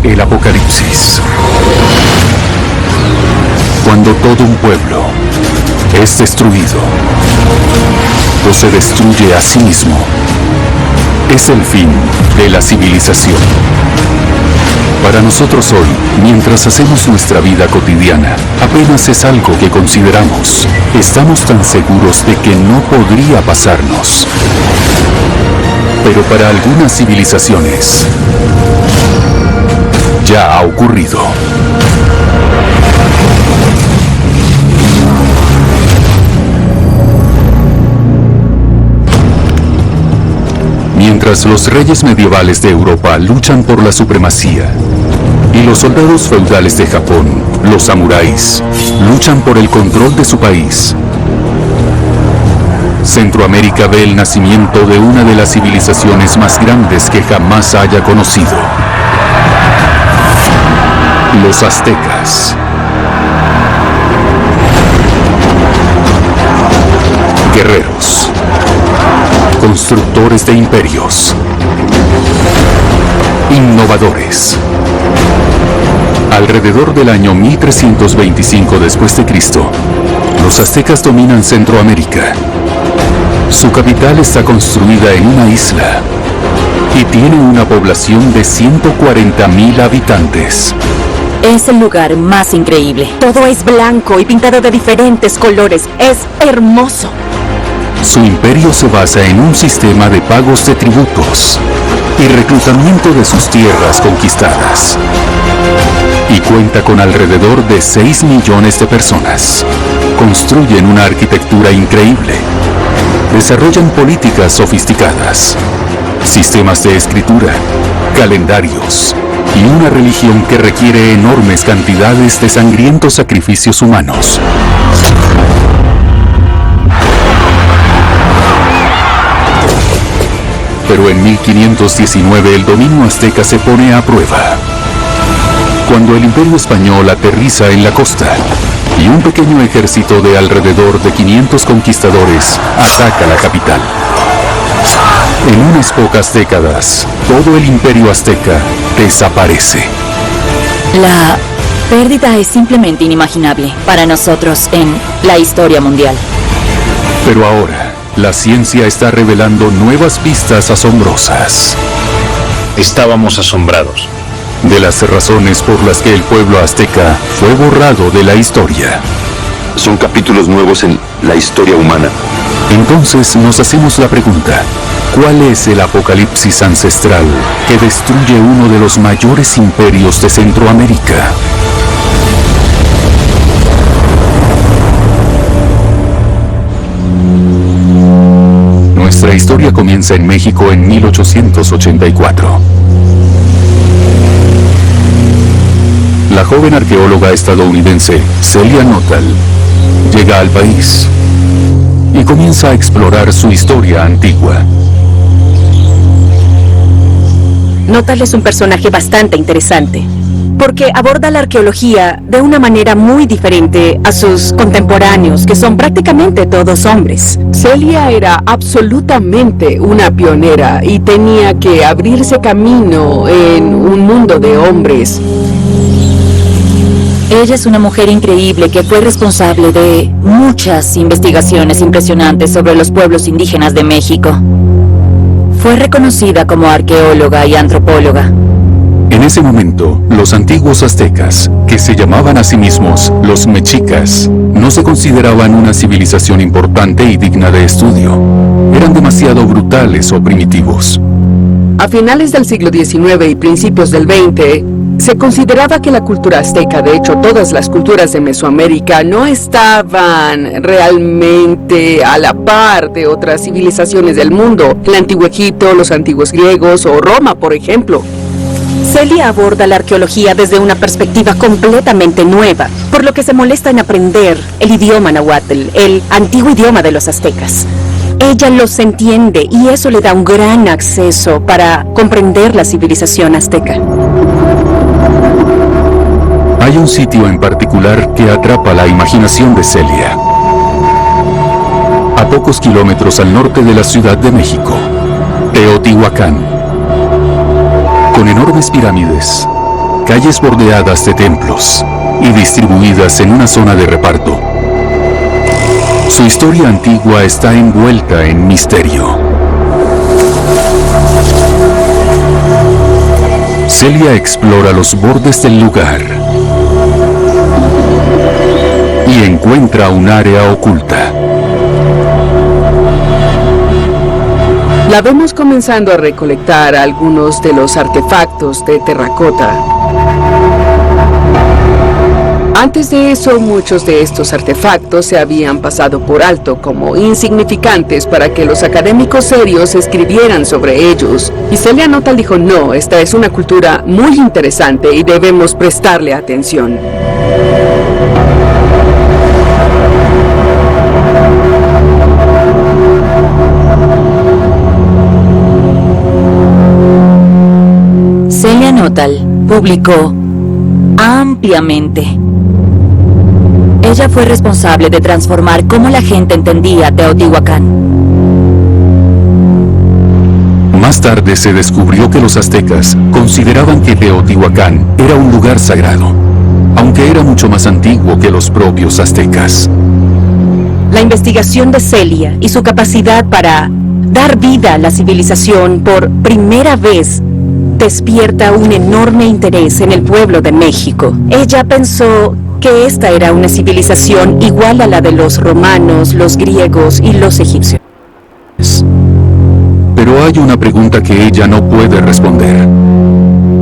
El Apocalipsis. Cuando todo un pueblo es destruido o se destruye a sí mismo, es el fin de la civilización. Para nosotros hoy, mientras hacemos nuestra vida cotidiana, apenas es algo que consideramos. Estamos tan seguros de que no podría pasarnos. Pero para algunas civilizaciones, ya ha ocurrido. Mientras los reyes medievales de Europa luchan por la supremacía y los soldados feudales de Japón, los samuráis, luchan por el control de su país, Centroamérica ve el nacimiento de una de las civilizaciones más grandes que jamás haya conocido: los aztecas. Guerreros, constructores de imperios, innovadores. Alrededor del año 1325 después de Cristo, los aztecas dominan Centroamérica. Su capital está construida en una isla y tiene una población de 140,000 habitantes. Es el lugar más increíble. Todo es blanco y pintado de diferentes colores. Es hermoso. Su imperio se basa en un sistema de pagos de tributos y reclutamiento de sus tierras conquistadas. Y cuenta con alrededor de 6 millones de personas. Construyen una arquitectura increíble. Desarrollan políticas sofisticadas, sistemas de escritura, calendarios y una religión que requiere enormes cantidades de sangrientos sacrificios humanos. Pero en 1519 el dominio azteca se pone a prueba, cuando el Imperio Español aterriza en la costa y un pequeño ejército de alrededor de 500 conquistadores ataca la capital. En unas pocas décadas, todo el Imperio azteca desaparece. La pérdida es simplemente inimaginable para nosotros en la historia mundial. Pero ahora, la ciencia está revelando nuevas pistas asombrosas. Estábamos asombrados De las razones por las que el pueblo azteca fue borrado de la historia. Son capítulos nuevos en la historia humana. Entonces nos hacemos la pregunta: ¿cuál es el apocalipsis ancestral que destruye uno de los mayores imperios de Centroamérica? Nuestra historia comienza en México en 1884. La joven arqueóloga estadounidense Celia Nuttall llega al país y comienza a explorar su historia antigua. Nuttall es un personaje bastante interesante, porque aborda la arqueología de una manera muy diferente a sus contemporáneos, que son prácticamente todos hombres. Celia era absolutamente una pionera y tenía que abrirse camino en un mundo de hombres. Ella es una mujer increíble que fue responsable de muchas investigaciones impresionantes sobre los pueblos indígenas de México. Fue reconocida como arqueóloga y antropóloga. En ese momento, los antiguos aztecas, que se llamaban a sí mismos los mexicas, no se consideraban una civilización importante y digna de estudio. Eran demasiado brutales o primitivos. A finales del siglo XIX y principios del XX, se consideraba que la cultura azteca, de hecho todas las culturas de Mesoamérica, no estaban realmente a la par de otras civilizaciones del mundo. El antiguo Egipto, los antiguos griegos o Roma, por ejemplo. Celia aborda la arqueología desde una perspectiva completamente nueva, por lo que se molesta en aprender el idioma náhuatl, el antiguo idioma de los aztecas. Ella los entiende y eso le da un gran acceso para comprender la civilización azteca. Hay un sitio en particular que atrapa la imaginación de Celia. A pocos kilómetros al norte de la Ciudad de México, Teotihuacán. Con enormes pirámides, calles bordeadas de templos y distribuidas en una zona de reparto. Su historia antigua está envuelta en misterio. Celia explora los bordes del lugar y encuentra un área oculta. La vemos comenzando a recolectar algunos de los artefactos de terracota. Antes de eso, muchos de estos artefactos se habían pasado por alto como insignificantes para que los académicos serios escribieran sobre ellos. Y Celia Nuttall dijo, no, esta es una cultura muy interesante y debemos prestarle atención. Celia Nuttall publicó ampliamente. Ella fue responsable de transformar cómo la gente entendía Teotihuacán. Más tarde se descubrió que los aztecas consideraban que Teotihuacán era un lugar sagrado, aunque era mucho más antiguo que los propios aztecas. La investigación de Celia y su capacidad para dar vida a la civilización por primera vez despierta un enorme interés en el pueblo de México. Ella pensó que esta era una civilización igual a la de los romanos, los griegos y los egipcios. Pero hay una pregunta que ella no puede responder.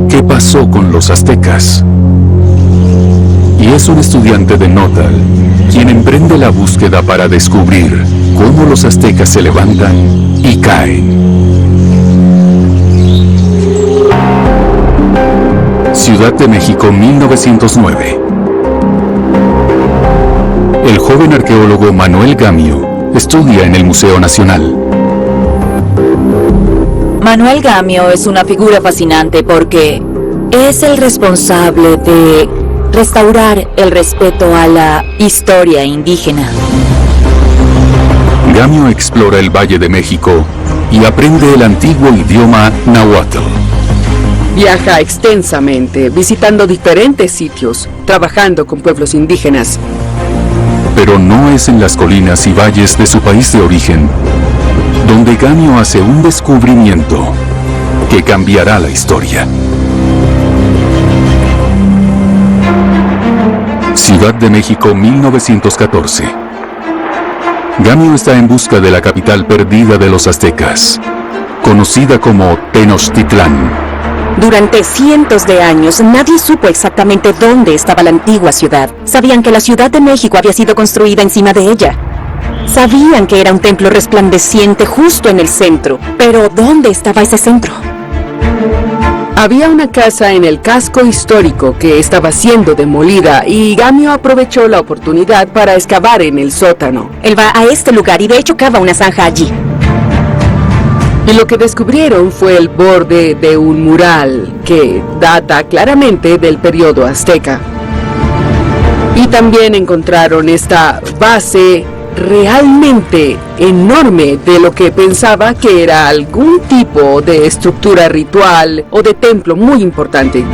¿Qué pasó con los aztecas? Y es un estudiante de Nuttall quien emprende la búsqueda para descubrir cómo los aztecas se levantan y caen. Ciudad de México, 1909. El joven arqueólogo Manuel Gamio estudia en el Museo Nacional. Manuel Gamio es una figura fascinante porque es el responsable de restaurar el respeto a la historia indígena. Gamio explora el Valle de México y aprende el antiguo idioma náhuatl. Viaja extensamente, visitando diferentes sitios, trabajando con pueblos indígenas. Pero no es en las colinas y valles de su país de origen donde Gamio hace un descubrimiento que cambiará la historia. Ciudad de México, 1914. Gamio está en busca de la capital perdida de los aztecas, conocida como Tenochtitlán. Durante cientos de años, nadie supo exactamente dónde estaba la antigua ciudad. Sabían que la Ciudad de México había sido construida encima de ella. Sabían que era un templo resplandeciente justo en el centro. Pero, ¿dónde estaba ese centro? Había una casa en el casco histórico que estaba siendo demolida y Gamio aprovechó la oportunidad para excavar en el sótano. Él va a este lugar y de hecho cava una zanja allí. Y lo que descubrieron fue el borde de un mural que data claramente del periodo azteca. Y también encontraron esta base realmente enorme de lo que pensaba que era algún tipo de estructura ritual o de templo muy importante.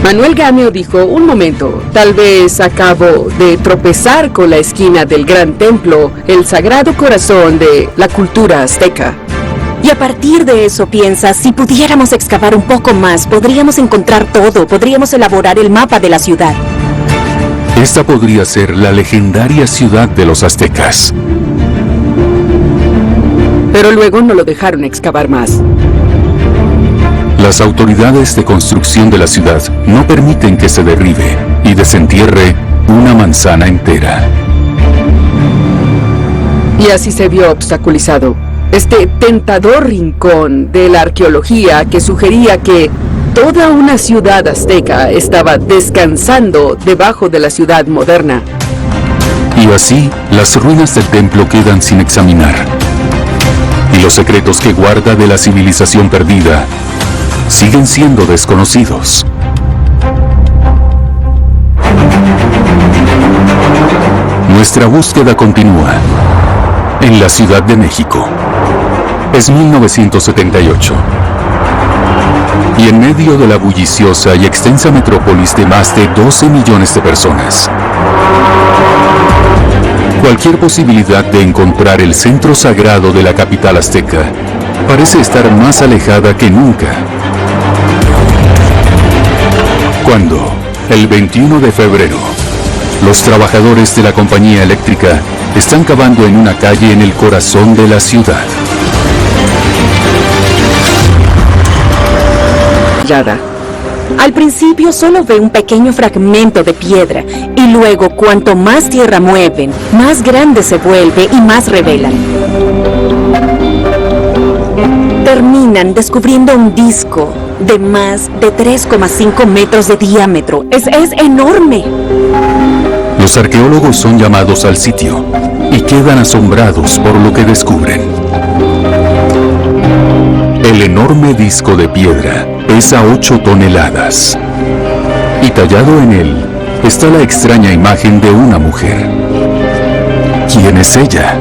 Manuel Gamio dijo, un momento, tal vez acabo de tropezar con la esquina del gran templo, el sagrado corazón de la cultura azteca. Y a partir de eso piensa, si pudiéramos excavar un poco más, podríamos encontrar todo, podríamos elaborar el mapa de la ciudad. Esta podría ser la legendaria ciudad de los aztecas. Pero luego no lo dejaron excavar más. Las autoridades de construcción de la ciudad no permiten que se derribe y desentierre una manzana entera. Y así se vio obstaculizado este tentador rincón de la arqueología que sugería que toda una ciudad azteca estaba descansando debajo de la ciudad moderna. Y así, las ruinas del templo quedan sin examinar. Y los secretos que guarda de la civilización perdida siguen siendo desconocidos. Nuestra búsqueda continúa en la Ciudad de México. Es 1978. Y en medio medio de la bulliciosa y extensa metrópolis de más de 12 millones de personas. Cualquier posibilidad de encontrar el centro sagrado de la capital azteca parece estar más alejada que nunca. Cuando, el 21 de febrero, los trabajadores de la compañía eléctrica están cavando en una calle en el corazón de la ciudad. Yada. Al principio solo ve un pequeño fragmento de piedra y luego cuanto más tierra mueven, más grande se vuelve y más revelan. Terminan descubriendo un disco de más de 3,5 metros de diámetro. Es enorme. Los arqueólogos son llamados al sitio y quedan asombrados por lo que descubren. El enorme disco de piedra pesa 8 toneladas y tallado en él está la extraña imagen de una mujer. ¿Quién es ella?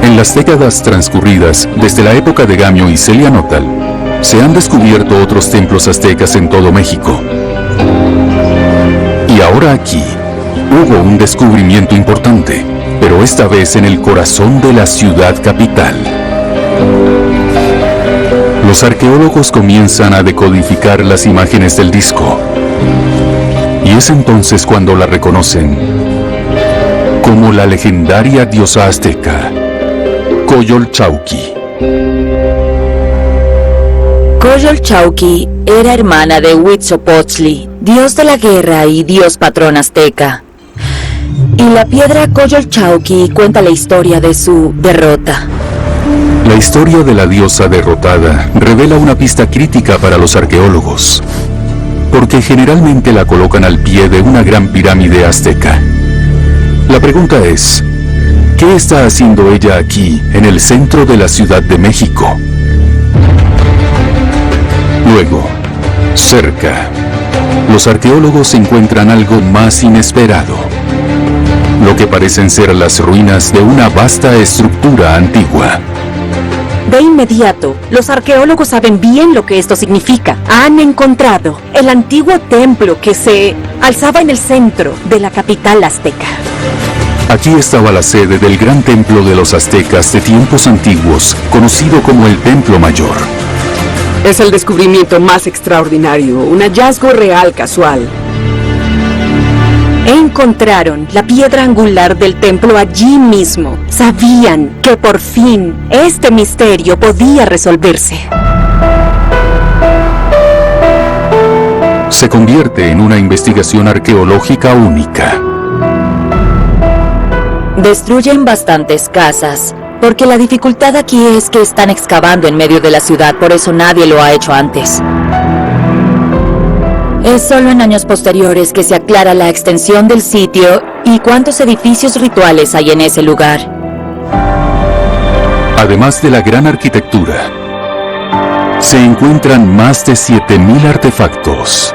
En las décadas transcurridas, desde la época de Gamio y Celianótl, se han descubierto otros templos aztecas en todo México. Y ahora aquí hubo un descubrimiento importante, pero esta vez en el corazón de la ciudad capital. Los arqueólogos comienzan a decodificar las imágenes del disco. Y es entonces cuando la reconocen como la legendaria diosa azteca, Coyolxauhqui. Coyolxauhqui era hermana de Huitzilopochtli, dios de la guerra y dios patrón azteca. Y la piedra Coyolxauhqui cuenta la historia de su derrota. La historia de la diosa derrotada revela una pista crítica para los arqueólogos, porque generalmente la colocan al pie de una gran pirámide azteca. La pregunta es, ¿qué está haciendo ella aquí, en el centro de la Ciudad de México? Luego, cerca, los arqueólogos encuentran algo más inesperado, lo que parecen ser las ruinas de una vasta estructura antigua. De inmediato, los arqueólogos saben bien lo que esto significa. Han encontrado el antiguo templo que se alzaba en el centro de la capital azteca. Aquí estaba la sede del gran templo de los aztecas de tiempos antiguos, conocido como el Templo Mayor. Es el descubrimiento más extraordinario, un hallazgo real casual. Encontraron la piedra angular del templo allí mismo. Sabían que por fin este misterio podía resolverse. Se convierte en una investigación arqueológica única. Destruyen bastantes casas, porque la dificultad aquí es que están excavando en medio de la ciudad, por eso nadie lo ha hecho antes. Es solo en años posteriores que se aclara la extensión del sitio y cuántos edificios rituales hay en ese lugar. Además de la gran arquitectura, se encuentran más de 7,000 artefactos.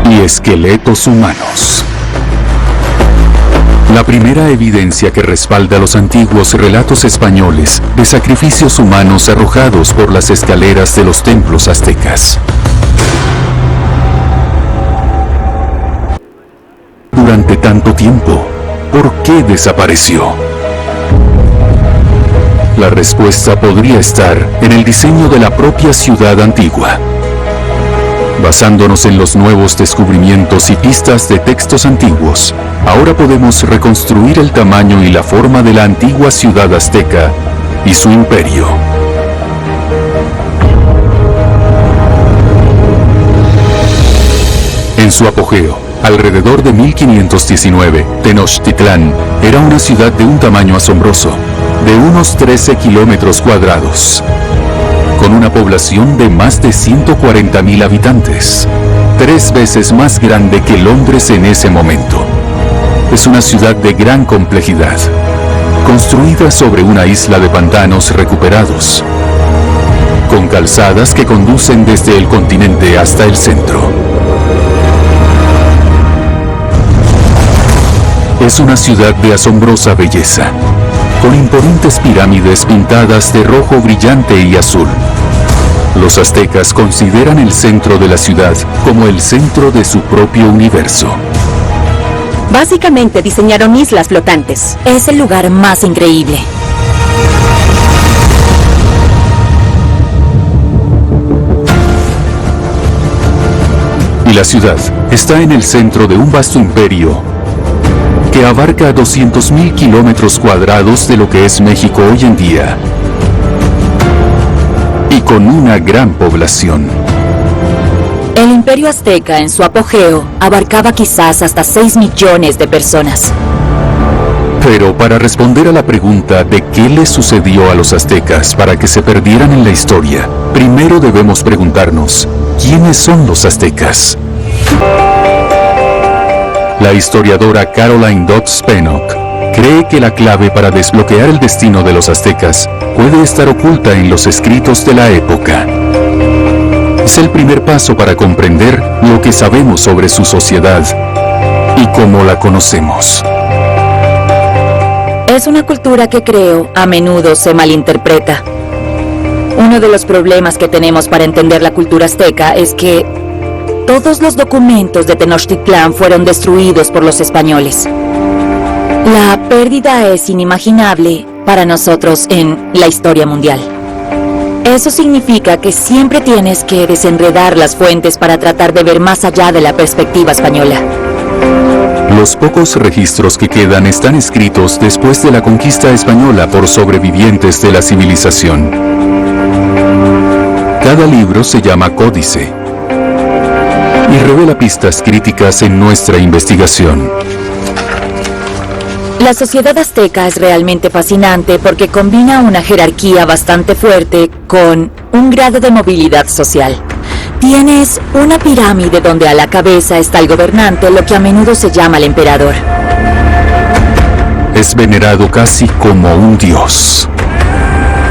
Y esqueletos humanos. La primera evidencia que respalda los antiguos relatos españoles de sacrificios humanos arrojados por las escaleras de los templos aztecas. Durante tanto tiempo, ¿por qué desapareció? La respuesta podría estar en el diseño de la propia ciudad antigua. Basándonos en los nuevos descubrimientos y pistas de textos antiguos, ahora podemos reconstruir el tamaño y la forma de la antigua ciudad azteca y su imperio. En su apogeo, alrededor de 1519, Tenochtitlán era una ciudad de un tamaño asombroso, de unos 13 kilómetros cuadrados, con una población de más de 140,000 habitantes, 3 veces más grande que Londres en ese momento. Es una ciudad de gran complejidad, construida sobre una isla de pantanos recuperados, con calzadas que conducen desde el continente hasta el centro. es una ciudad de asombrosa belleza, con imponentes pirámides pintadas de rojo brillante y azul. Los aztecas consideran el centro de la ciudad como el centro de su propio universo. Básicamente diseñaron islas flotantes. Es el lugar más increíble. Y la ciudad está en el centro de un vasto imperio que abarca 200.000 kilómetros cuadrados de lo que es México hoy en día, y con una gran población. El imperio azteca en su apogeo abarcaba quizás hasta 6 millones de personas. Pero para responder a la pregunta de qué les sucedió a los aztecas para que se perdieran en la historia, primero debemos preguntarnos, ¿quiénes son los aztecas? La historiadora Caroline Dodds Pennock cree que la clave para desbloquear el destino de los aztecas puede estar oculta en los escritos de la época. Es el primer paso para comprender lo que sabemos sobre su sociedad y cómo la conocemos. Es una cultura que creo a menudo se malinterpreta. Uno de los problemas que tenemos para entender la cultura azteca es que todos los documentos de Tenochtitlán fueron destruidos por los españoles. La pérdida es inimaginable para nosotros en la historia mundial. Eso significa que siempre tienes que desenredar las fuentes para tratar de ver más allá de la perspectiva española. Los pocos registros que quedan están escritos después de la conquista española por sobrevivientes de la civilización. Cada libro se llama códice y revela pistas críticas en nuestra investigación. La sociedad azteca es realmente fascinante porque combina una jerarquía bastante fuerte con un grado de movilidad social. Tienes una pirámide donde a la cabeza está el gobernante, lo que a menudo se llama el emperador. Es venerado casi como un dios.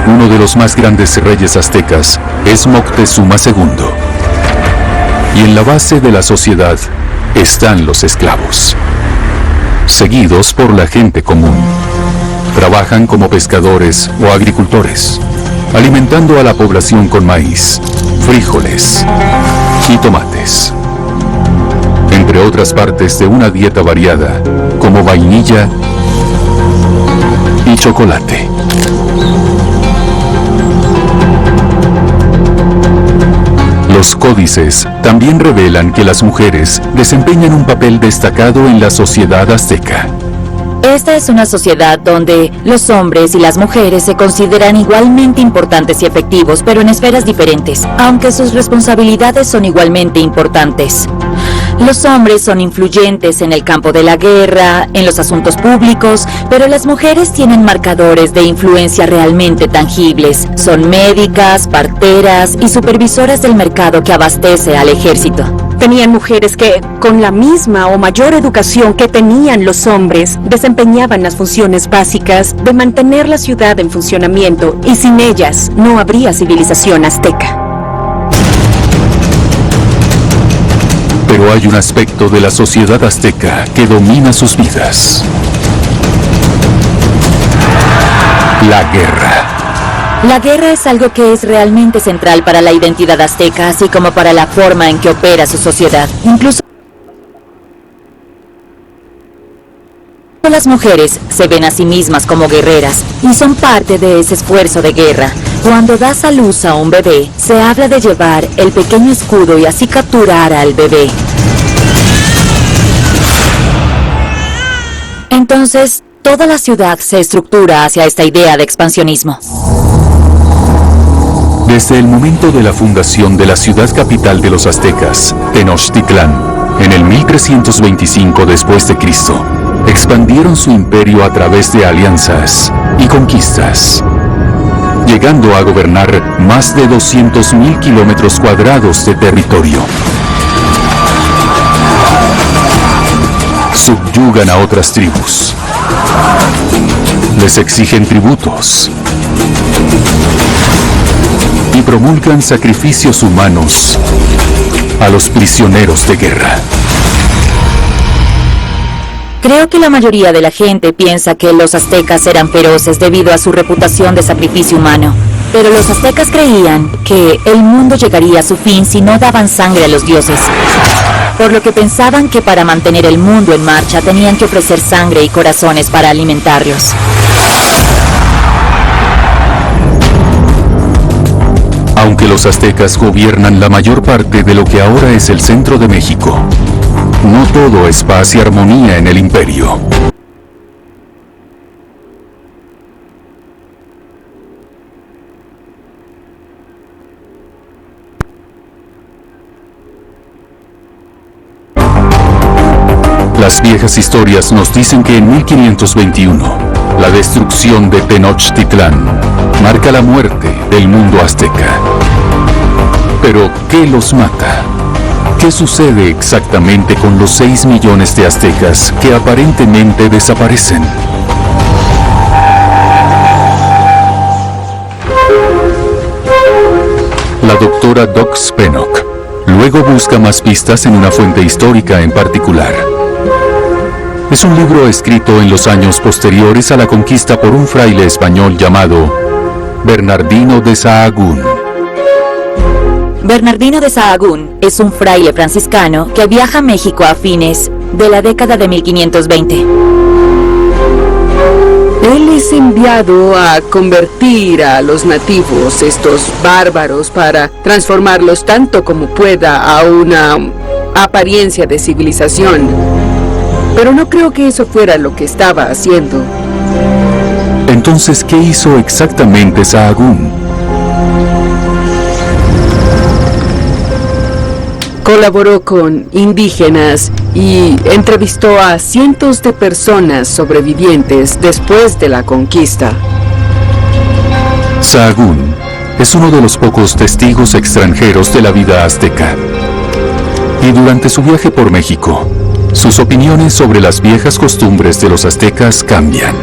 Uno de los más grandes reyes aztecas es Moctezuma II. Y en la base de la sociedad están los esclavos, seguidos por la gente común. Trabajan como pescadores o agricultores, alimentando a la población con maíz, frijoles y tomates, entre otras partes de una dieta variada, como vainilla y chocolate. Los códices también revelan que las mujeres desempeñan un papel destacado en la sociedad azteca. Esta es una sociedad donde los hombres y las mujeres se consideran igualmente importantes y efectivos, pero en esferas diferentes, aunque sus responsabilidades son igualmente importantes. Los hombres son influyentes en el campo de la guerra, en los asuntos públicos, pero las mujeres tienen marcadores de influencia realmente tangibles. Son médicas, parteras y supervisoras del mercado que abastece al ejército. Tenían mujeres que, con la misma o mayor educación que tenían los hombres, desempeñaban las funciones básicas de mantener la ciudad en funcionamiento, y sin ellas no habría civilización azteca. Pero hay un aspecto de la sociedad azteca que domina sus vidas: la guerra. La guerra es algo que es realmente central para la identidad azteca, así como para la forma en que opera su sociedad. Incluso las mujeres se ven a sí mismas como guerreras y son parte de ese esfuerzo de guerra. Cuando das a luz a un bebé, se habla de llevar el pequeño escudo y así capturar al bebé. Entonces, toda la ciudad se estructura hacia esta idea de expansionismo. Desde el momento de la fundación de la ciudad capital de los aztecas, Tenochtitlán, en el 1325 después de Cristo, expandieron su imperio a través de alianzas y conquistas, llegando a gobernar más de 200.000 kilómetros cuadrados de territorio. Subyugan a otras tribus, les exigen tributos y promulgan sacrificios humanos a los prisioneros de guerra. Creo que la mayoría de la gente piensa que los aztecas eran feroces debido a su reputación de sacrificio humano. Pero los aztecas creían que el mundo llegaría a su fin si no daban sangre a los dioses. Por lo que pensaban que para mantener el mundo en marcha tenían que ofrecer sangre y corazones para alimentarlos. Aunque los aztecas gobiernan la mayor parte de lo que ahora es el centro de México, no todo es paz y armonía en el imperio. Las viejas historias nos dicen que en 1521, la destrucción de Tenochtitlán marca la muerte del mundo azteca. Pero, ¿qué los mata? ¿Qué sucede exactamente con los 6 millones de aztecas que aparentemente desaparecen? La doctora Doc Spennock luego busca más pistas en una fuente histórica en particular. Es un libro escrito en los años posteriores a la conquista por un fraile español llamado Bernardino de Sahagún. Bernardino de Sahagún es un fraile franciscano que viaja a México a fines de la década de 1520. Él es enviado a convertir a los nativos, estos bárbaros, para transformarlos tanto como pueda a una apariencia de civilización. Pero no creo que eso fuera lo que estaba haciendo. Entonces, ¿qué hizo exactamente Sahagún? Colaboró con indígenas y entrevistó a cientos de personas sobrevivientes después de la conquista. Sahagún es uno de los pocos testigos extranjeros de la vida azteca. Y durante su viaje por México, sus opiniones sobre las viejas costumbres de los aztecas cambian.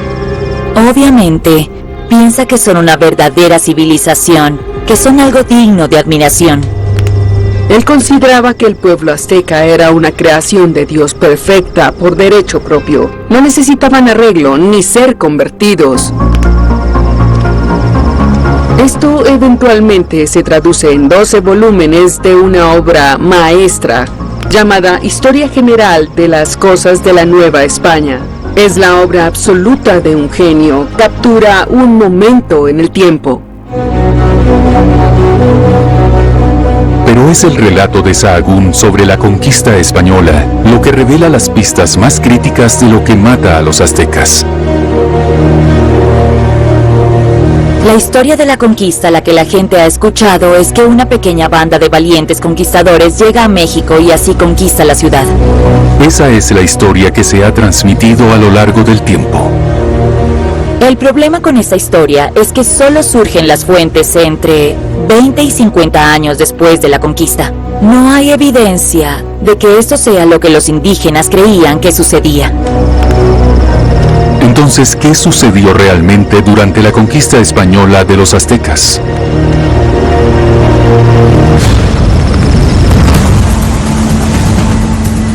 Obviamente, piensa que son una verdadera civilización, que son algo digno de admiración. Él consideraba que el pueblo azteca era una creación de Dios perfecta por derecho propio. No necesitaban arreglo ni ser convertidos. Esto eventualmente se traduce en 12 volúmenes de una obra maestra llamada Historia General de las Cosas de la Nueva España. Es la obra absoluta de un genio, captura un momento en el tiempo. Pero es el relato de Sahagún sobre la conquista española lo que revela las pistas más críticas de lo que mata a los aztecas. La historia de la conquista, la que la gente ha escuchado, es que una pequeña banda de valientes conquistadores llega a México y así conquista la ciudad. Esa es la historia que se ha transmitido a lo largo del tiempo. El problema con esta historia es que solo surgen las fuentes entre 20 y 50 años después de la conquista. No hay evidencia de que esto sea lo que los indígenas creían que sucedía. Entonces, ¿qué sucedió realmente durante la conquista española de los aztecas?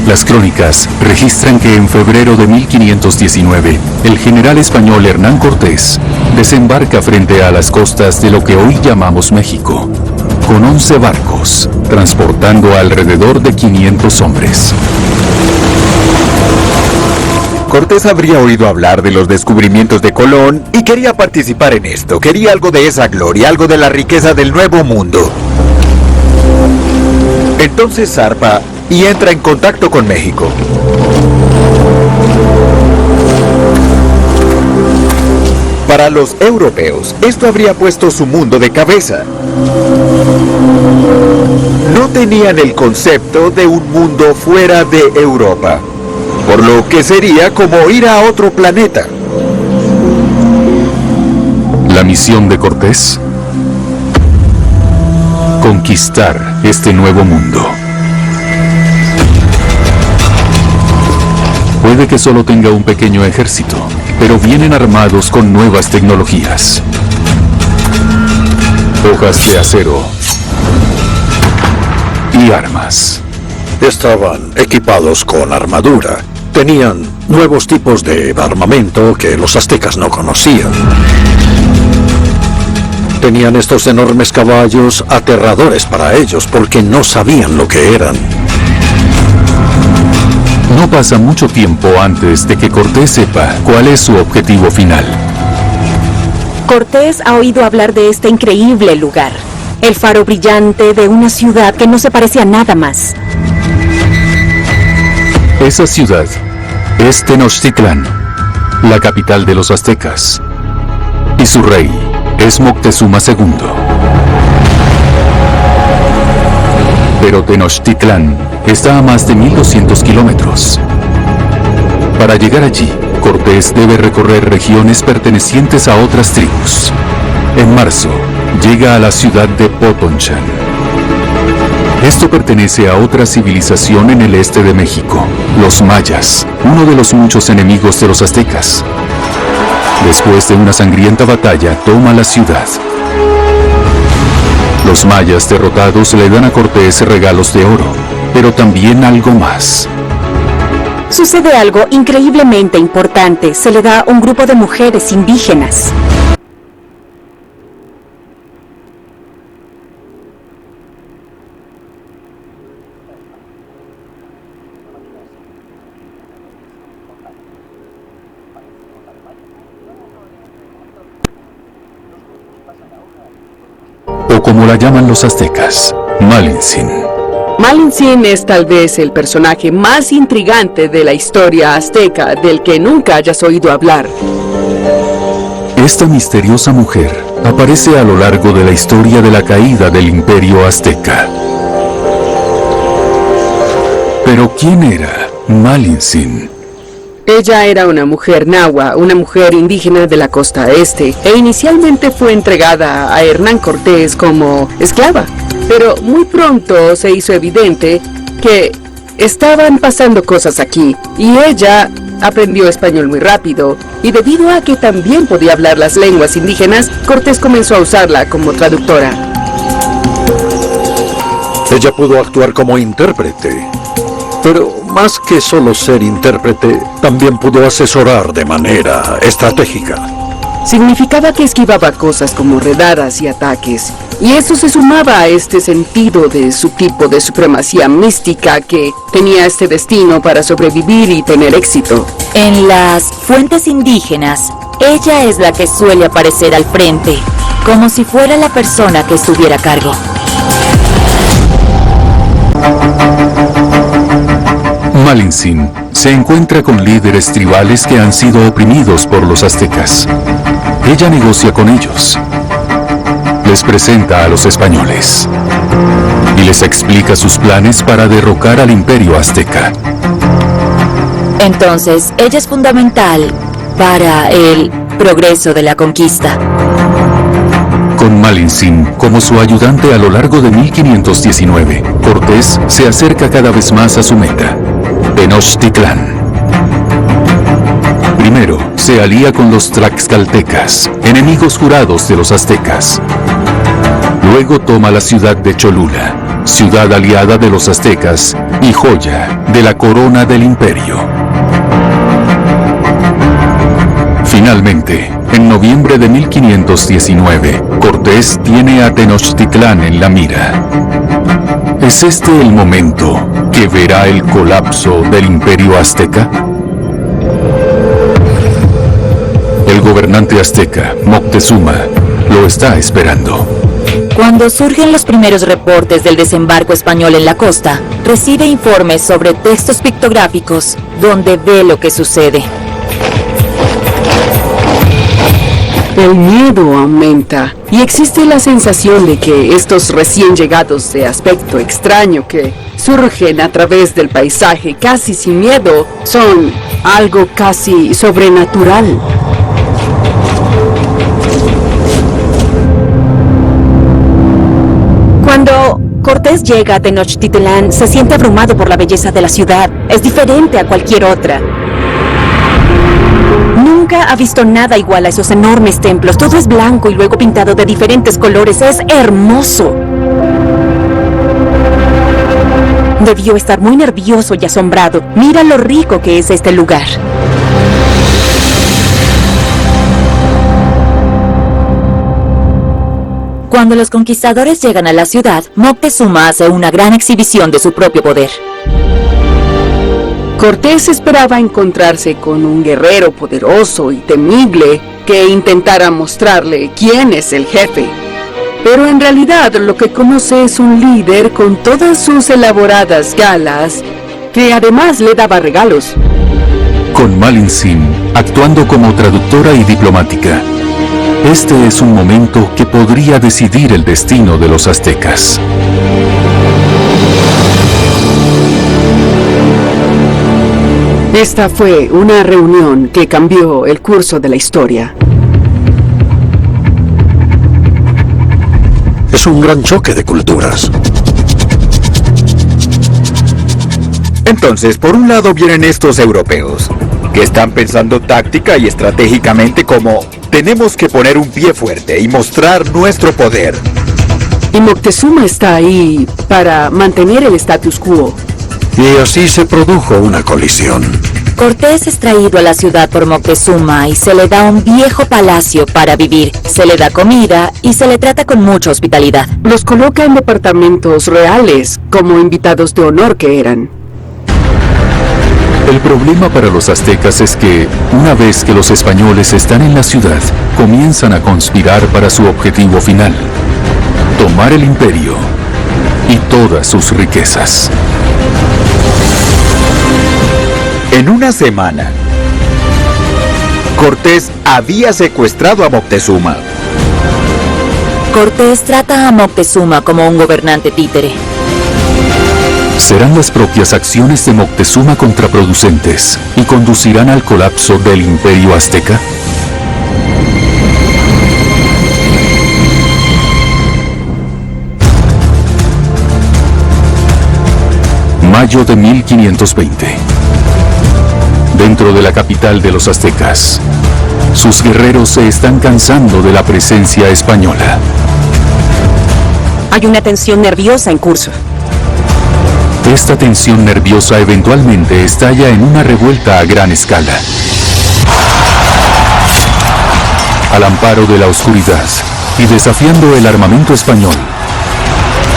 Las crónicas registran que en febrero de 1519, el general español Hernán Cortés desembarca frente a las costas de lo que hoy llamamos México, con 11 barcos, transportando alrededor de 500 hombres. Cortés habría oído hablar de los descubrimientos de Colón y quería participar en esto. Quería algo de esa gloria, algo de la riqueza del Nuevo Mundo. Entonces zarpa y entra en contacto con México. Para los europeos, esto habría puesto su mundo de cabeza. No tenían el concepto de un mundo fuera de Europa, por lo que sería como ir a otro planeta. La misión de Cortés: conquistar este nuevo mundo. Puede que solo tenga un pequeño ejército, pero vienen armados con nuevas tecnologías. Hojas de acero y armas. Estaban equipados con armadura. Tenían nuevos tipos de armamento que los aztecas no conocían. Tenían estos enormes caballos aterradores para ellos porque no sabían lo que eran. No pasa mucho tiempo antes de que Cortés sepa cuál es su objetivo final. Cortés ha oído hablar de este increíble lugar. El faro brillante de una ciudad que no se parece a nada más. Esa ciudad es Tenochtitlán, la capital de los aztecas. Y su rey es Moctezuma II. Pero Tenochtitlán está a más de 1200 kilómetros. Para llegar allí, Cortés debe recorrer regiones pertenecientes a otras tribus. En marzo, llega a la ciudad de Potonchan. Esto pertenece a otra civilización en el este de México, los mayas, uno de los muchos enemigos de los aztecas. Después de una sangrienta batalla, toma la ciudad. Los mayas derrotados le dan a Cortés regalos de oro, pero también algo más. Sucede algo increíblemente importante. Se le da a un grupo de mujeres indígenas. O como la llaman los aztecas, Malintzin. Malintzin es tal vez el personaje más intrigante de la historia azteca del que nunca hayas oído hablar. Esta misteriosa mujer aparece a lo largo de la historia de la caída del Imperio Azteca. Pero ¿quién era Malintzin? Ella era una mujer nahua, una mujer indígena de la costa este, e inicialmente fue entregada a Hernán Cortés como esclava. Pero muy pronto se hizo evidente que estaban pasando cosas aquí, y ella aprendió español muy rápido, y debido a que también podía hablar las lenguas indígenas, Cortés comenzó a usarla como traductora. Ella pudo actuar como intérprete, pero más que solo ser intérprete, también pudo asesorar de manera estratégica. Significaba que esquivaba cosas como redadas y ataques, y eso se sumaba a este sentido de su tipo de supremacía mística que tenía este destino para sobrevivir y tener éxito. En las fuentes indígenas, ella es la que suele aparecer al frente, como si fuera la persona que estuviera a cargo. Malintzin se encuentra con líderes tribales que han sido oprimidos por los aztecas. Ella negocia con ellos. Les presenta a los españoles y les explica sus planes para derrocar al Imperio Azteca. Entonces, ella es fundamental para el progreso de la conquista. Con Malintzin como su ayudante a lo largo de 1519, Cortés se acerca cada vez más a su meta, Tenochtitlán. Primero, se alía con los tlaxcaltecas, enemigos jurados de los aztecas. Luego toma la ciudad de Cholula, ciudad aliada de los aztecas y joya de la corona del imperio. Finalmente, en noviembre de 1519, Cortés tiene a Tenochtitlán en la mira. ¿Es este el momento que verá el colapso del Imperio Azteca? El gobernante azteca, Moctezuma, lo está esperando. Cuando surgen los primeros reportes del desembarco español en la costa, recibe informes sobre textos pictográficos donde ve lo que sucede. El miedo aumenta y existe la sensación de que estos recién llegados de aspecto extraño que surgen a través del paisaje casi sin miedo son algo casi sobrenatural. Cuando Cortés llega a Tenochtitlán, se siente abrumado por la belleza de la ciudad. Es diferente a cualquier otra. Nunca ha visto nada igual a esos enormes templos. Todo es blanco y luego pintado de diferentes colores. Es hermoso. Debió estar muy nervioso y asombrado. Mira lo rico que es este lugar. Cuando los conquistadores llegan a la ciudad, Moctezuma hace una gran exhibición de su propio poder. Cortés esperaba encontrarse con un guerrero poderoso y temible que intentara mostrarle quién es el jefe. Pero en realidad lo que conoce es un líder con todas sus elaboradas galas, que además le daba regalos. Con Malin Sin actuando como traductora y diplomática. Este es un momento que podría decidir el destino de los aztecas. Esta fue una reunión que cambió el curso de la historia. Es un gran choque de culturas. Entonces, por un lado vienen estos europeos, que están pensando táctica y estratégicamente como tenemos que poner un pie fuerte y mostrar nuestro poder. Y Moctezuma está ahí para mantener el status quo. Y así se produjo una colisión. Cortés es traído a la ciudad por Moctezuma y se le da un viejo palacio para vivir, se le da comida y se le trata con mucha hospitalidad. Los coloca en departamentos reales, como invitados de honor que eran. El problema para los aztecas es que, una vez que los españoles están en la ciudad, comienzan a conspirar para su objetivo final: tomar el imperio y todas sus riquezas. En una semana, Cortés había secuestrado a Moctezuma. Cortés trata a Moctezuma como un gobernante títere. Serán las propias acciones de Moctezuma contraproducentes y conducirán al colapso del imperio azteca. Mayo de 1520. Dentro de la capital de los aztecas, sus guerreros se están cansando de la presencia española. Hay una tensión nerviosa en curso. Esta tensión nerviosa eventualmente estalla en una revuelta a gran escala. Al amparo de la oscuridad y desafiando el armamento español,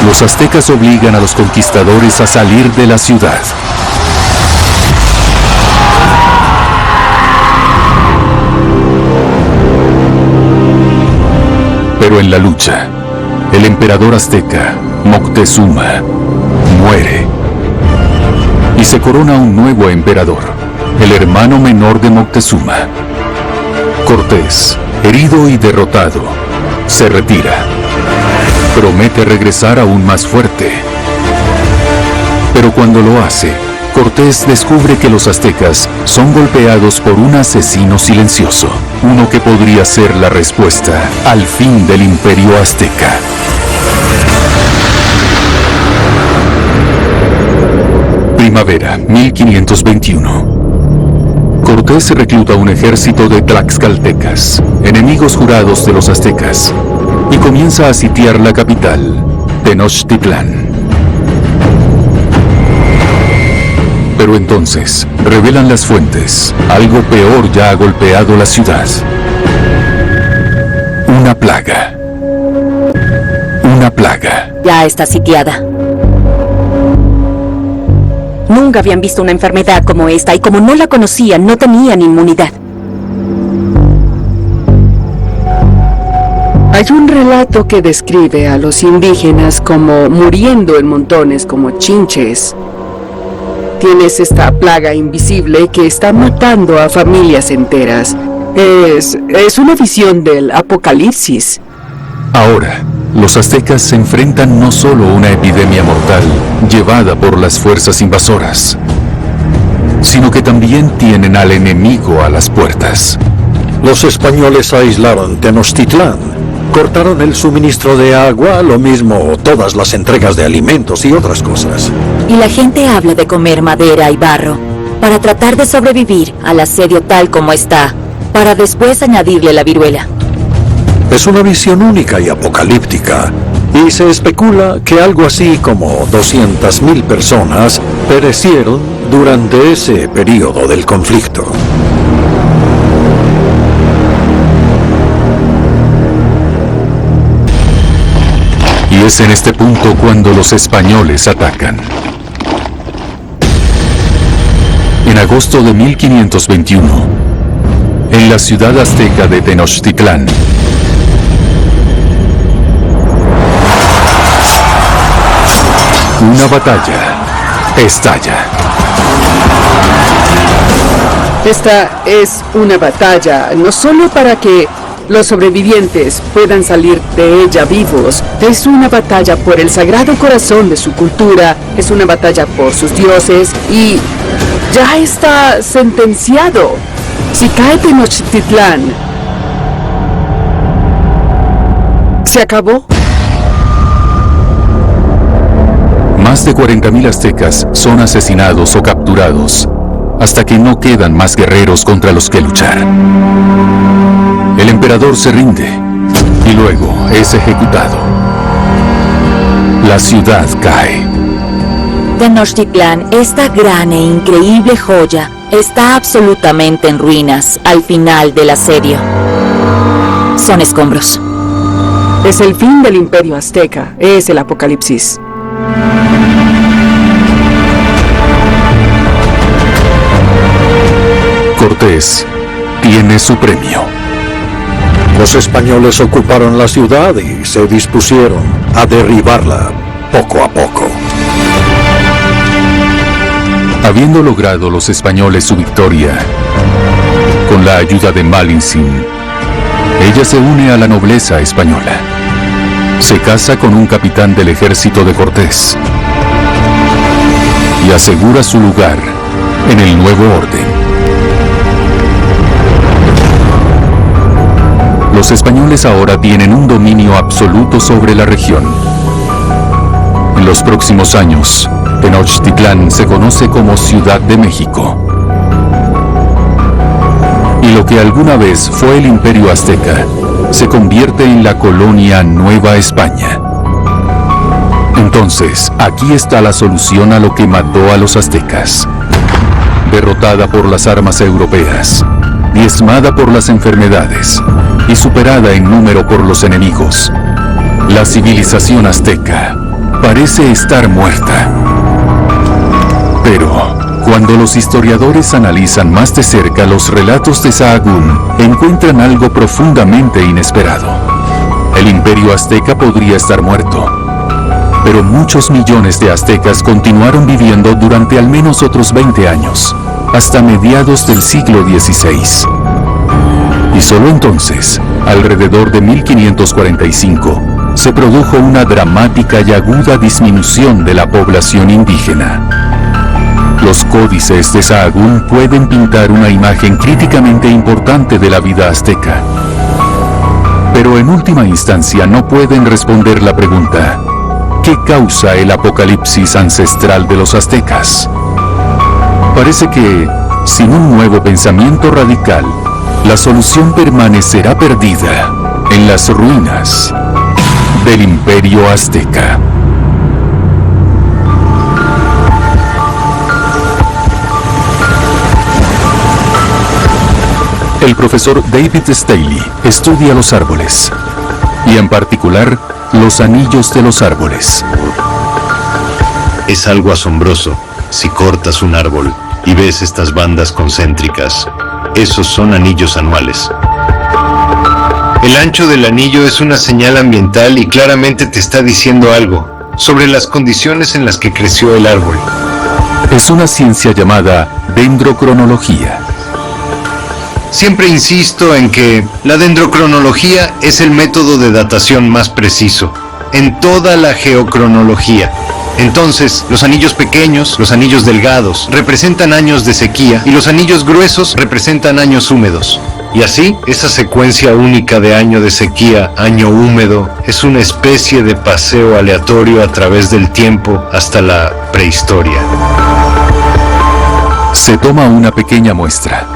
los aztecas obligan a los conquistadores a salir de la ciudad. Pero en la lucha, el emperador azteca, Moctezuma, muere. Y se corona un nuevo emperador, el hermano menor de Moctezuma. Cortés, herido y derrotado, se retira. Promete regresar aún más fuerte. Pero cuando lo hace, Cortés descubre que los aztecas son golpeados por un asesino silencioso, uno que podría ser la respuesta al fin del imperio azteca. Primavera 1521. Cortés recluta un ejército de tlaxcaltecas, enemigos jurados de los aztecas, y comienza a sitiar la capital, Tenochtitlán. Pero entonces, revelan las fuentes, algo peor ya ha golpeado la ciudad. Una plaga. Una plaga. Ya está sitiada. Nunca habían visto una enfermedad como esta y como no la conocían, no tenían inmunidad. Hay un relato que describe a los indígenas como muriendo en montones como chinches. Tienes esta plaga invisible que está matando a familias enteras. Es una visión del apocalipsis. Ahora, los aztecas se enfrentan no solo a una epidemia mortal llevada por las fuerzas invasoras, sino que también tienen al enemigo a las puertas. Los españoles aislaron Tenochtitlán, cortaron el suministro de agua, lo mismo todas las entregas de alimentos y otras cosas. Y la gente habla de comer madera y barro para tratar de sobrevivir al asedio tal como está, para después añadirle la viruela. Es una visión única y apocalíptica, y se especula que algo así como 200.000 personas perecieron durante ese periodo del conflicto. Y es en este punto cuando los españoles atacan. En agosto de 1521, en la ciudad azteca de Tenochtitlán, una batalla estalla. Esta es una batalla no solo para que los sobrevivientes puedan salir de ella vivos, es una batalla por el sagrado corazón de su cultura, es una batalla por sus dioses y ya está sentenciado. Si cae Tenochtitlán, ¿se acabó? Más de 40.000 aztecas son asesinados o capturados, hasta que no quedan más guerreros contra los que luchar. El emperador se rinde y luego es ejecutado. La ciudad cae. Tenochtitlán, esta gran e increíble joya, está absolutamente en ruinas al final del asedio. Son escombros. Es el fin del imperio azteca, es el apocalipsis. Cortés tiene su premio. Los españoles ocuparon la ciudad y se dispusieron a derribarla poco a poco. Habiendo logrado los españoles su victoria, con la ayuda de Malintzin, ella se une a la nobleza española. Se casa con un capitán del ejército de Cortés y asegura su lugar en el nuevo orden. Los españoles ahora tienen un dominio absoluto sobre la región. En los próximos años, Tenochtitlán se conoce como Ciudad de México. Y lo que alguna vez fue el Imperio Azteca, se convierte en la colonia Nueva España. Entonces, aquí está la solución a lo que mató a los aztecas. Derrotada por las armas europeas, diezmada por las enfermedades y superada en número por los enemigos, la civilización azteca parece estar muerta. Pero, cuando los historiadores analizan más de cerca los relatos de Sahagún, encuentran algo profundamente inesperado. El imperio azteca podría estar muerto, pero muchos millones de aztecas continuaron viviendo durante al menos otros 20 años, hasta mediados del siglo XVI. Y solo entonces, alrededor de 1545, se produjo una dramática y aguda disminución de la población indígena. Los códices de Sahagún pueden pintar una imagen críticamente importante de la vida azteca, pero en última instancia no pueden responder la pregunta: ¿qué causa el apocalipsis ancestral de los aztecas? Parece que, sin un nuevo pensamiento radical, la solución permanecerá perdida en las ruinas del Imperio Azteca. El profesor David Staley estudia los árboles, y en particular los anillos de los árboles. Es algo asombroso. Si cortas un árbol y ves estas bandas concéntricas, esos son anillos anuales. El ancho del anillo es una señal ambiental y claramente te está diciendo algo sobre las condiciones en las que creció el árbol. Es una ciencia llamada dendrocronología. Siempre insisto en que la dendrocronología es el método de datación más preciso en toda la geocronología. Entonces, los anillos pequeños, los anillos delgados, representan años de sequía y los anillos gruesos representan años húmedos. Y así, esa secuencia única de año de sequía, año húmedo, es una especie de paseo aleatorio a través del tiempo hasta la prehistoria. Se toma una pequeña muestra.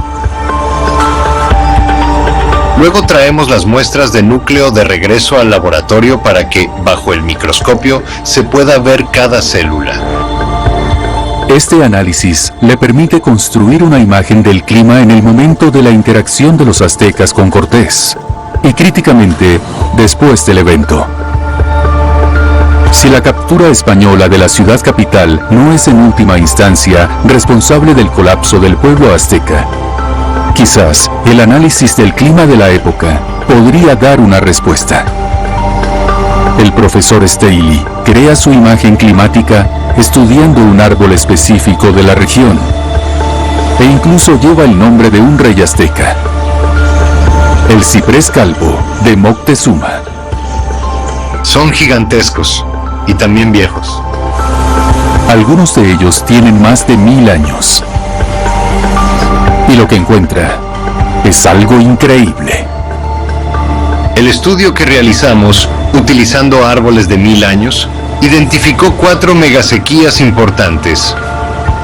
Luego traemos las muestras de núcleo de regreso al laboratorio para que, bajo el microscopio, se pueda ver cada célula. Este análisis le permite construir una imagen del clima en el momento de la interacción de los aztecas con Cortés, y críticamente, después del evento. Si la captura española de la ciudad capital no es en última instancia responsable del colapso del pueblo azteca, quizás el análisis del clima de la época podría dar una respuesta. El profesor Staley crea su imagen climática estudiando un árbol específico de la región, e incluso lleva el nombre de un rey azteca, el ciprés calvo de Moctezuma. Son gigantescos y también viejos. Algunos de ellos tienen más de 1000 años. Y lo que encuentra es algo increíble. El estudio que realizamos, utilizando árboles de 1000 años, identificó 4 megasequías importantes.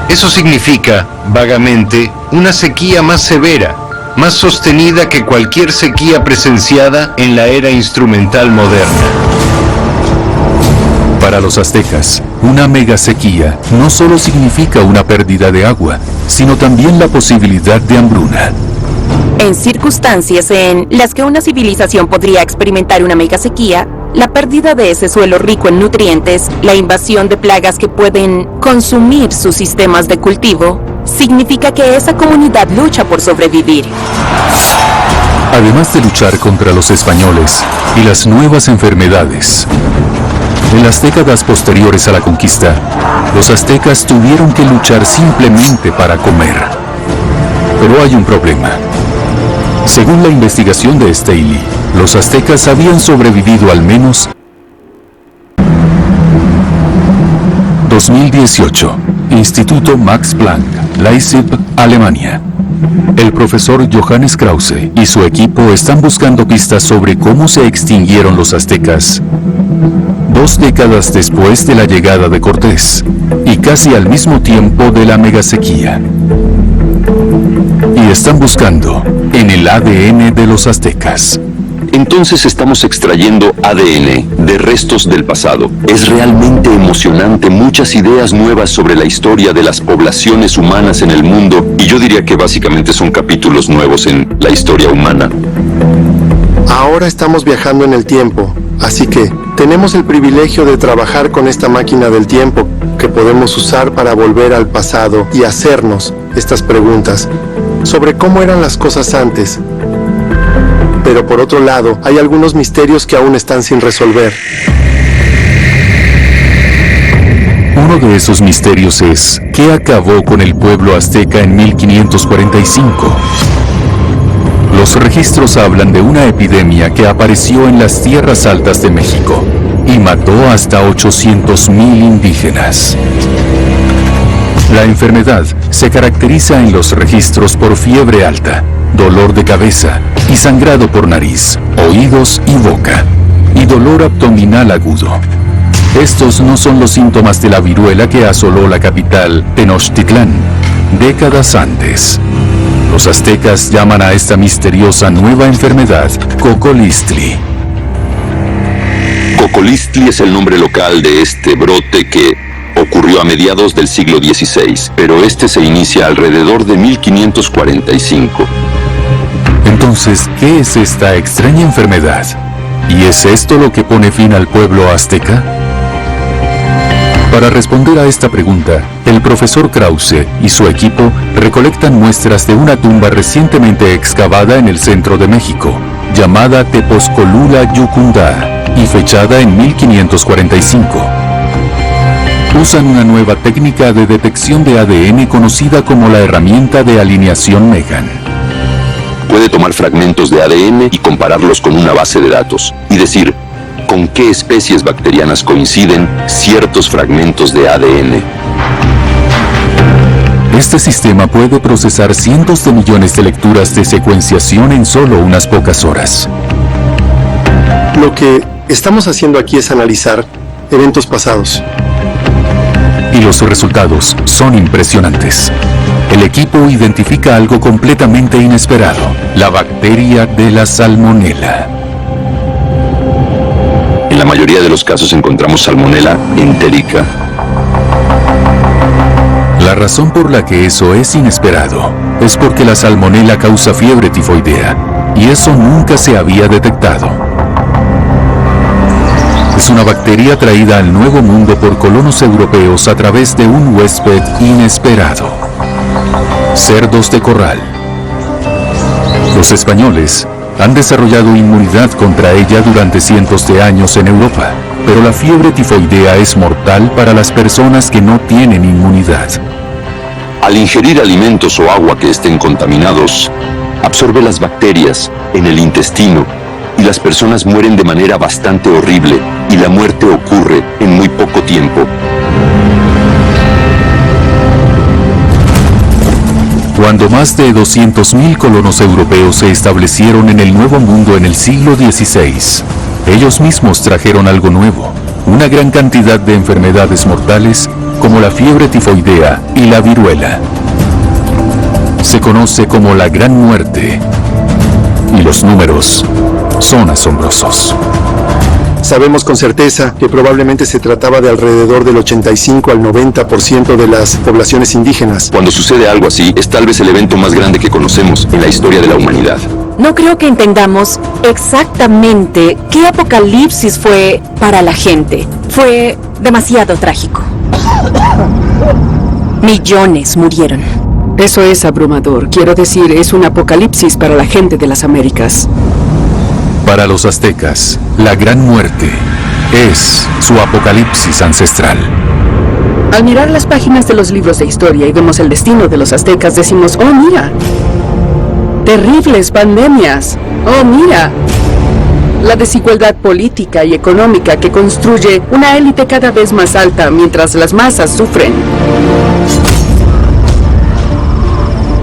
Eso significa, vagamente, una sequía más severa, más sostenida que cualquier sequía presenciada en la era instrumental moderna. Para los aztecas, una megasequía no solo significa una pérdida de agua, sino también la posibilidad de hambruna. En circunstancias en las que una civilización podría experimentar una megasequía, la pérdida de ese suelo rico en nutrientes, la invasión de plagas que pueden consumir sus sistemas de cultivo, significa que esa comunidad lucha por sobrevivir. Además de luchar contra los españoles y las nuevas enfermedades, en las décadas posteriores a la conquista, los aztecas tuvieron que luchar simplemente para comer. Pero hay un problema. Según la investigación de Staley, los aztecas habían sobrevivido al menos 2018, Instituto Max Planck, Leipzig, Alemania. El profesor Johannes Krause y su equipo están buscando pistas sobre cómo se extinguieron los aztecas 2 décadas después de la llegada de Cortés y casi al mismo tiempo de la megasequía. Y están buscando en el ADN de los aztecas. Entonces estamos extrayendo ADN de restos del pasado. Es realmente emocionante, muchas ideas nuevas sobre la historia de las poblaciones humanas en el mundo, y yo diría que básicamente son capítulos nuevos en la historia humana. Ahora estamos viajando en el tiempo, así que tenemos el privilegio de trabajar con esta máquina del tiempo que podemos usar para volver al pasado y hacernos estas preguntas sobre cómo eran las cosas antes. Pero por otro lado, hay algunos misterios que aún están sin resolver. Uno de esos misterios es, ¿qué acabó con el pueblo azteca en 1545? Los registros hablan de una epidemia que apareció en las tierras altas de México y mató hasta 800,000 indígenas. La enfermedad se caracteriza en los registros por fiebre alta, dolor de cabeza y sangrado por nariz, oídos y boca, y dolor abdominal agudo. Estos no son los síntomas de la viruela que asoló la capital, Tenochtitlán, décadas antes. Los aztecas llaman a esta misteriosa nueva enfermedad Cocolistli. Cocolistli es el nombre local de este brote que ocurrió a mediados del siglo XVI, pero este se inicia alrededor de 1545. Entonces, ¿qué es esta extraña enfermedad? ¿Y es esto lo que pone fin al pueblo azteca? Para responder a esta pregunta, el profesor Krause y su equipo recolectan muestras de una tumba recientemente excavada en el centro de México, llamada Tepozcolula Yucundá, y fechada en 1545. Usan una nueva técnica de detección de ADN conocida como la herramienta de alineación Megan. Puede tomar fragmentos de ADN y compararlos con una base de datos, y decir con qué especies bacterianas coinciden ciertos fragmentos de ADN. Este sistema puede procesar cientos de millones de lecturas de secuenciación en solo unas pocas horas. Lo que estamos haciendo aquí es analizar eventos pasados. Y los resultados son impresionantes. el equipo identifica algo completamente inesperado: la bacteria de la salmonela. En la mayoría de los casos encontramos Salmonella enterica. La razón por la que eso es inesperado es porque la salmonela causa fiebre tifoidea, y eso nunca se había detectado. Es una bacteria traída al Nuevo Mundo por colonos europeos a través de un huésped inesperado: cerdos de corral. Los españoles han desarrollado inmunidad contra ella durante cientos de años en Europa, pero la fiebre tifoidea es mortal para las personas que no tienen inmunidad. Al ingerir alimentos o agua que estén contaminados, absorbe las bacterias en el intestino y las personas mueren de manera bastante horrible, y la muerte ocurre en muy poco tiempo. Cuando más de 200.000 colonos europeos se establecieron en el Nuevo Mundo en el siglo XVI, ellos mismos trajeron algo nuevo: una gran cantidad de enfermedades mortales como la fiebre tifoidea y la viruela. Se conoce como la Gran Muerte, y los números son asombrosos. Sabemos con certeza que probablemente se trataba de alrededor del 85 al 90% de las poblaciones indígenas. Cuando sucede algo así, es tal vez el evento más grande que conocemos en la historia de la humanidad. No creo que entendamos exactamente qué apocalipsis fue para la gente. Fue demasiado trágico. Millones murieron. Eso es abrumador. Quiero decir, es un apocalipsis para la gente de las Américas. Para los aztecas, la Gran Muerte es su apocalipsis ancestral. Al mirar las páginas de los libros de historia y vemos el destino de los aztecas, decimos: ¡oh, mira! Terribles pandemias. ¡Oh, mira! La desigualdad política y económica que construye una élite cada vez más alta mientras las masas sufren.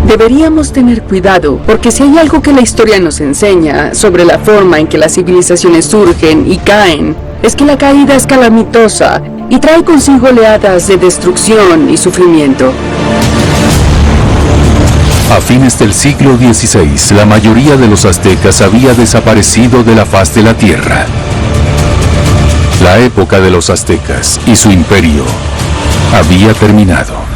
Deberíamos tener cuidado, porque si hay algo que la historia nos enseña sobre la forma en que las civilizaciones surgen y caen, es que la caída es calamitosa y trae consigo oleadas de destrucción y sufrimiento. A fines del siglo XVI, la mayoría de los aztecas había desaparecido de la faz de la tierra. La época de los aztecas y su imperio había terminado.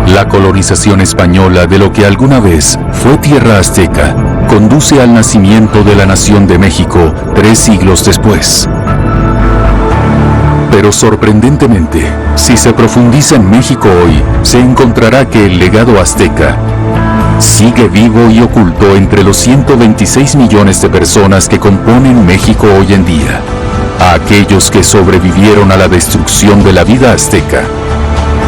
La colonización española de lo que alguna vez fue tierra azteca conduce al nacimiento de la nación de México 3 siglos después. Pero sorprendentemente, si se profundiza en México hoy, se encontrará que el legado azteca sigue vivo y oculto entre los 126 millones de personas que componen México hoy en día. A aquellos que sobrevivieron a la destrucción de la vida azteca,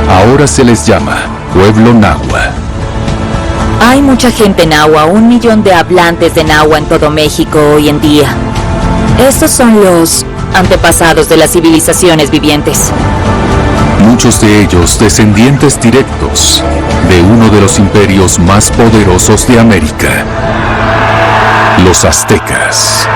ahora se les llama pueblo náhuatl. Hay mucha gente náhuatl, 1 millón de hablantes de náhuatl en todo México hoy en día. Estos son los antepasados de las civilizaciones vivientes. Muchos de ellos descendientes directos de uno de los imperios más poderosos de América, los aztecas.